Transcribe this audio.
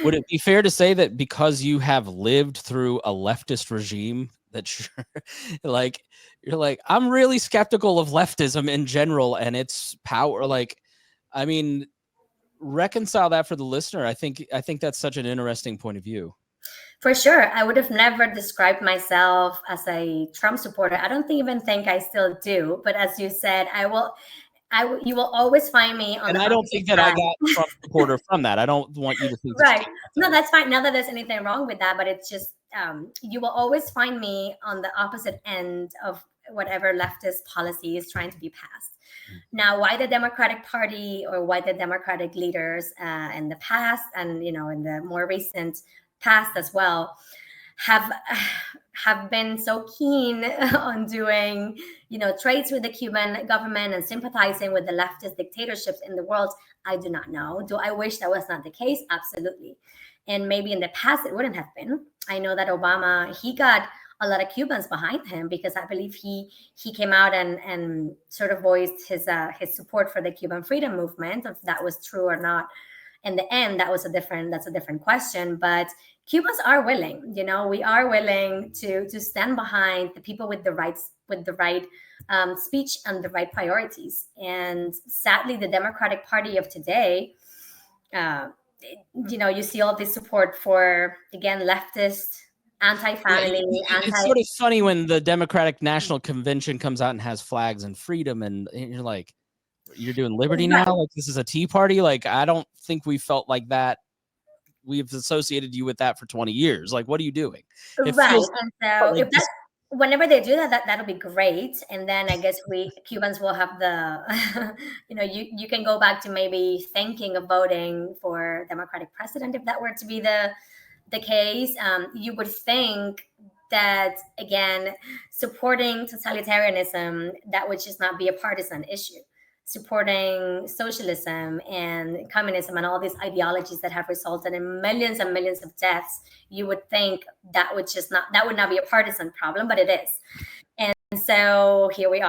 Would it be fair to say that because you have lived through a leftist regime that you're like, I'm really skeptical of leftism in general and its power? Like, I mean, reconcile that for the listener. I think that's such an interesting point of view. For sure. I would have never described myself as a Trump supporter. I don't even think I still do. But as you said, you will always find me on and the I don't think that side. I got Trump supporter from that. I don't want you to think Right. No, that's fine. Not that there's anything wrong with that, but it's just you will always find me on the opposite end of whatever leftist policy is trying to be passed. Now, why the Democratic Party or why the Democratic leaders in the past and in the more recent past as well have been so keen on doing trades with the Cuban government and sympathizing with the leftist dictatorships in the world, I do not know. Do I wish that was not the case? Absolutely. And maybe in the past it wouldn't have been. I know that Obama, he got a lot of Cubans behind him because I believe he came out and sort of voiced his support for the Cuban freedom movement. If that was true or not in the end, that's a different question. But Cubans are willing, we are willing to stand behind the people with the right speech and the right priorities. And sadly, the Democratic Party of today, you see all this support for, again, leftist, anti-family, It's sort of funny when the Democratic National Convention comes out and has flags and freedom, and you're like, you're doing liberty now? Like, this is a Tea Party? Like, I don't think we felt like that. We've associated you with that for 20 years. Like, what are you doing? And so if whenever they do that'll be great. And then I guess Cubans will have the, you can go back to maybe thinking of voting for Democratic president if that were to be the case. You would think that, again, supporting totalitarianism, that would just not be a partisan issue. Supporting socialism and communism and all these ideologies that have resulted in millions and millions of deaths, you would think that would not be a partisan problem, but it is. And so here we are.